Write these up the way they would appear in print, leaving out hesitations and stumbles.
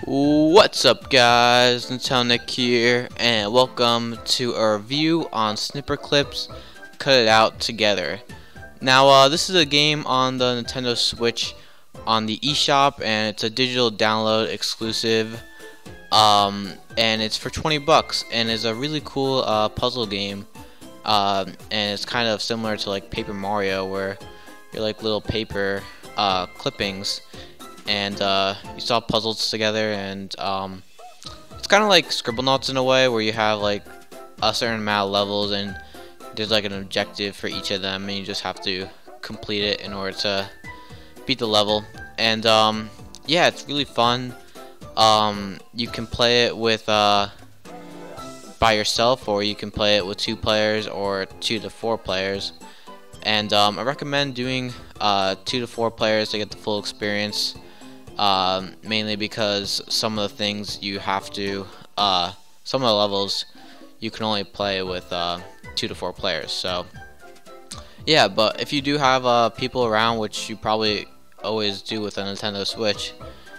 What's up, guys? Nick here, and welcome to a review on Snipperclips. Cut it out together. Now, this is a game on the Nintendo Switch on the eShop, and it's a digital download exclusive. And it's for 20 bucks, and it's a really cool puzzle game. And it's kind of similar to like Paper Mario, where you're like little paper clippings. And you solve puzzles together, and it's kind of like Scribblenauts in a way, where you have like a certain amount of levels, and there's like an objective for each of them, and you just have to complete it in order to beat the level. And yeah, it's really fun. You can play it with by yourself, or you can play it with 2 players or 2 to 4 players. And I recommend doing 2 to 4 players to get the full experience. Mainly because some of the things you have to, some of the levels you can only play with 2 to 4 players. So yeah, but if you do have people around, which you probably always do with a Nintendo Switch,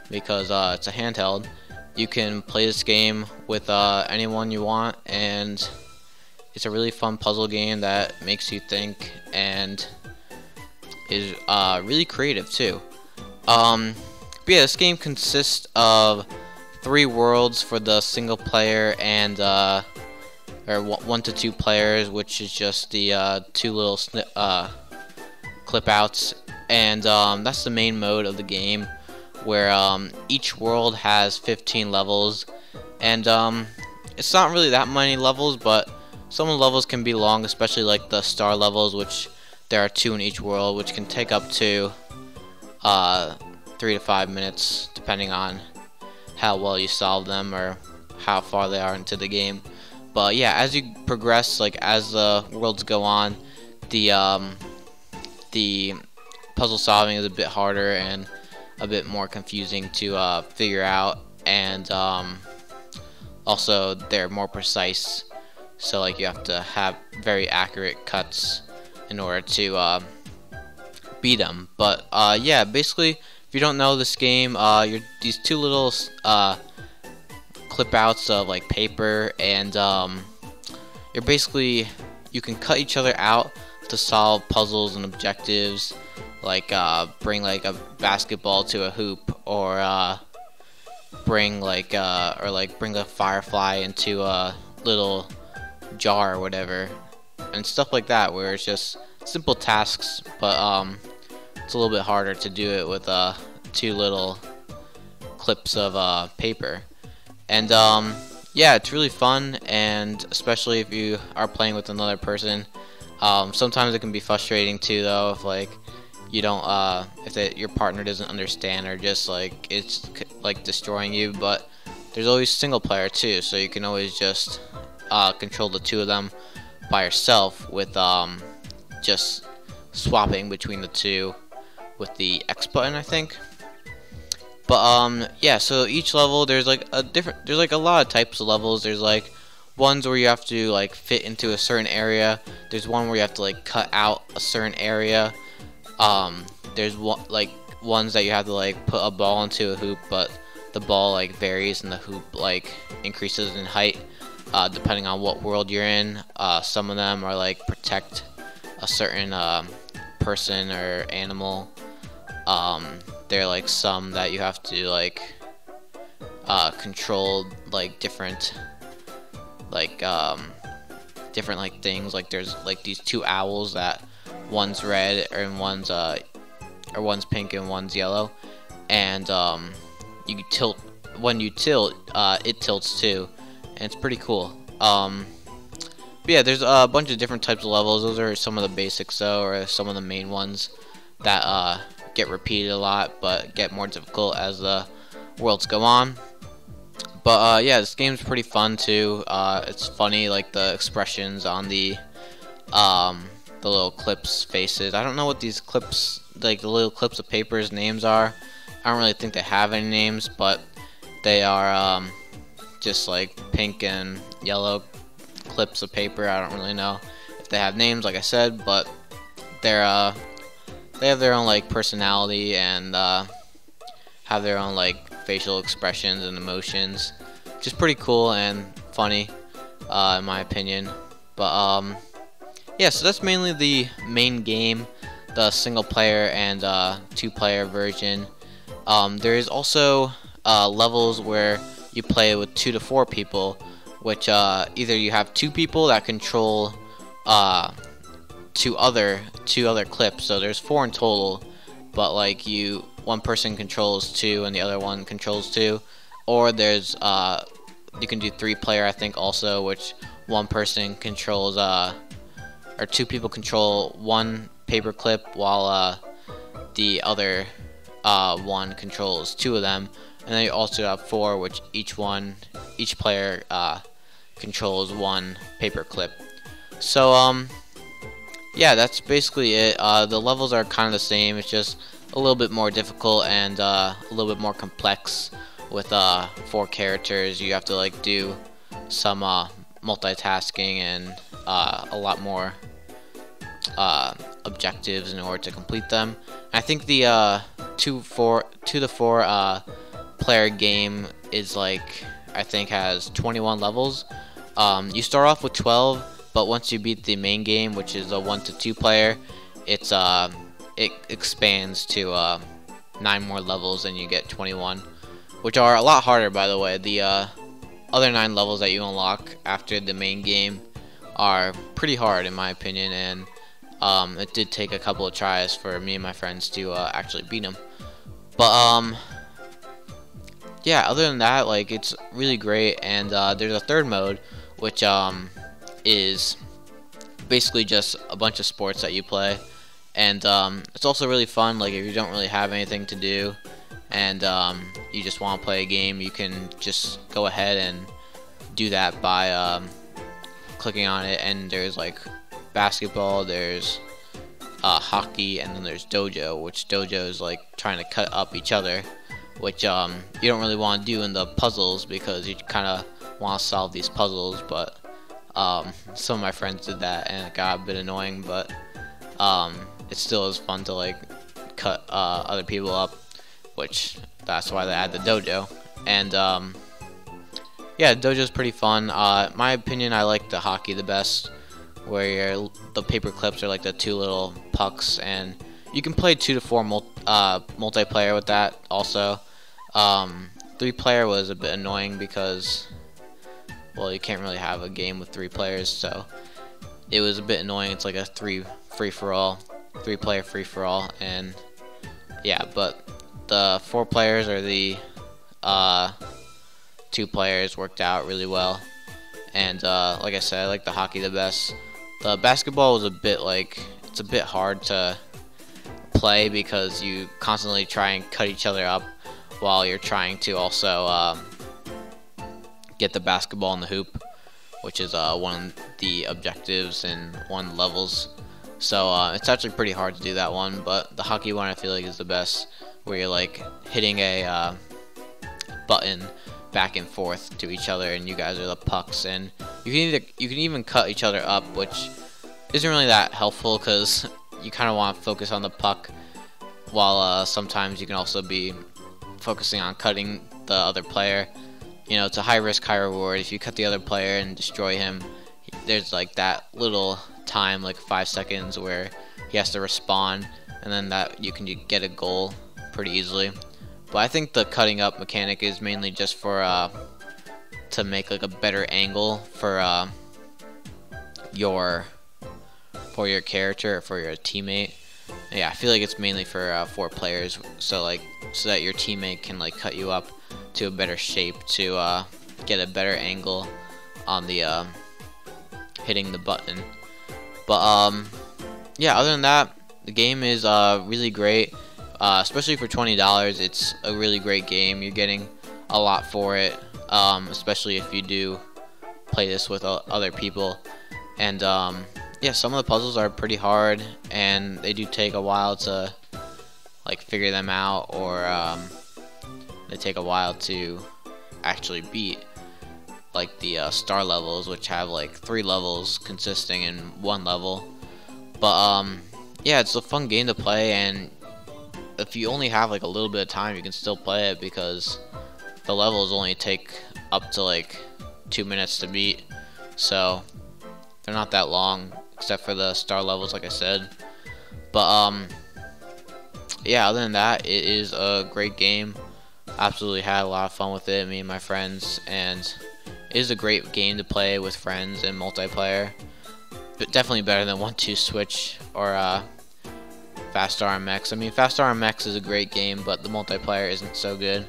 because it's a handheld, you can play this game with anyone you want, and it's a really fun puzzle game that makes you think and is really creative too. But yeah, this game consists of 3 worlds for the single player, and or 1 to 2 players, which is just the 2 little clip outs, and that's the main mode of the game, where each world has 15 levels, and it's not really that many levels, but some of the levels can be long, especially like the star levels, which there are 2 in each world, which can take up to 3 to 5 minutes, depending on how well you solve them or how far they are into the game. But yeah, as you progress, like as the worlds go on, the puzzle solving is a bit harder and a bit more confusing to figure out, and also they're more precise. So like you have to have very accurate cuts in order to beat them. But yeah, basically, if you don't know this game, you're these 2 little clip outs of like paper, and you're basically, you can cut each other out to solve puzzles and objectives, like bring like a basketball to a hoop, or bring like bring a firefly into a little jar or whatever, and stuff like that, where it's just simple tasks, but it's a little bit harder to do it with 2 little clips of paper. And yeah, it's really fun, and especially if you are playing with another person. Sometimes it can be frustrating too, though, if like you don't if your partner doesn't understand, or just like it's like destroying you. But there's always single player too, so you can always just control the 2 of them by yourself with just swapping between the 2 with the X button, I think. But yeah, so each level, there's like a lot of types of levels. There's like ones where you have to like fit into a certain area. There's one where you have to like cut out a certain area. There's ones that you have to like put a ball into a hoop, but the ball like varies and the hoop like increases in height depending on what world you're in. Some of them are like protect a certain person or animal. There are like some that you have to like control like different like things. Like there's like these 2 owls that one's red and one's pink and one's yellow, and you tilt, when you tilt, it tilts too, and it's pretty cool. But yeah, there's a bunch of different types of levels. Those are some of the basics though, or some of the main ones that get repeated a lot, but get more difficult as the worlds go on. But yeah, this game's pretty fun too. It's funny, like the expressions on the little clips' faces. I don't know what these clips, like the little clips of paper's names are. I don't really think they have any names, but they are just like pink and yellow clips of paper. I don't really know if they have names, like I said, but they have their own like personality, and have their own like facial expressions and emotions, which is pretty cool and funny, in my opinion. But yeah, so that's mainly the main game, the single player and 2-player version. There is also levels where you play with 2 to 4 people, which either you have 2 people that control two other clips, so there's 4 in total, but like one person controls 2 and the other one controls 2, or there's you can do 3-player I think also, which one person controls or 2 people control 1 paper clip while the other one controls 2 of them, and then you also have 4, which each player controls 1 paper clip. So yeah, that's basically it. The levels are kind of the same. It's just a little bit more difficult and a little bit more complex. With 4 characters, you have to like do some multitasking and a lot more objectives in order to complete them. I think the 2 to 4 player game is like, I think has 21 levels. You start off with 12, but once you beat the main game, which is a 1 to 2 player, it expands to 9 more levels and you get 21, which are a lot harder, by the way. The other 9 levels that you unlock after the main game are pretty hard in my opinion, and it did take a couple of tries for me and my friends to actually beat them. But yeah, other than that, like, it's really great. And there's a third mode, which is basically just a bunch of sports that you play, and it's also really fun. Like, if you don't really have anything to do and you just want to play a game, you can just go ahead and do that by clicking on it. And there's like basketball, there's hockey, and then there's dojo, which dojo is like trying to cut up each other, which you don't really want to do in the puzzles because you kind of want to solve these puzzles. But some of my friends did that and it got a bit annoying, but it still is fun to like cut other people up, which that's why they add the dojo. And yeah, dojo is pretty fun. My opinion, I like the hockey the best, where the paper clips are like the 2 little pucks, and you can play 2 to 4 multiplayer with that also. 3-player was a bit annoying because, well, you can't really have a game with 3 players, so it was a bit annoying. It's like a 3 free-for-all, 3-player free-for-all, and yeah. But the 4 players or the 2 players worked out really well. And like I said, I like the hockey the best. The basketball was a bit like, it's a bit hard to play because you constantly try and cut each other up while you're trying to also get the basketball in the hoop, which is one of the objectives and one of the levels. So it's actually pretty hard to do that one, but the hockey one I feel like is the best, where you're like hitting a button back and forth to each other, and you guys are the pucks, and you can even cut each other up, which isn't really that helpful because you kind of want to focus on the puck, while sometimes you can also be focusing on cutting the other player. You know, it's a high risk, high reward. If you cut the other player and destroy him, there's like that little time, like 5 seconds, where he has to respawn, and then that you can get a goal pretty easily. But I think the cutting up mechanic is mainly just for to make like a better angle for your character or for your teammate. Yeah, I feel like it's mainly for 4 players, so that your teammate can like cut you up to a better shape to get a better angle on the hitting the button. But yeah, other than that, the game is really great. Especially for $20, it's a really great game. You're getting a lot for it, especially if you do play this with other people. And yeah, some of the puzzles are pretty hard, and they do take a while to like figure them out, or they take a while to actually beat, like the star levels, which have like 3 levels consisting in 1 level. But yeah, it's a fun game to play, and if you only have like a little bit of time, you can still play it because the levels only take up to like 2 minutes to beat, so they're not that long except for the star levels, like I said. But yeah, other than that, it is a great game. Absolutely had a lot of fun with it, me and my friends, and it is a great game to play with friends and multiplayer. But definitely better than 1-2 Switch or Fast RMX. I mean, Fast RMX is a great game, but the multiplayer isn't so good.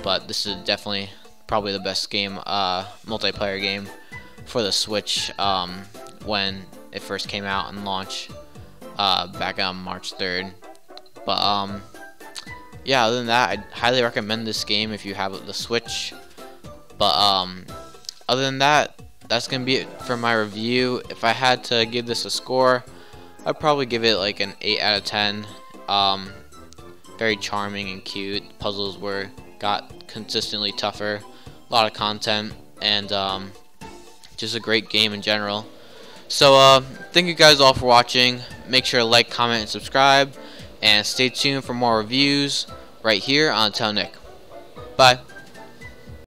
But this is definitely probably the best game, multiplayer game for the Switch when it first came out and launched back on March 3rd. But yeah, other than that, I highly recommend this game if you have the Switch. But other than that, that's gonna be it for my review. If I had to give this a score, I'd probably give it like an 8 out of 10. Very charming and cute. Puzzles got consistently tougher. A lot of content, and just a great game in general. So thank you guys all for watching. Make sure to like, comment, and subscribe, and stay tuned for more reviews right here on Tell Nick. Bye.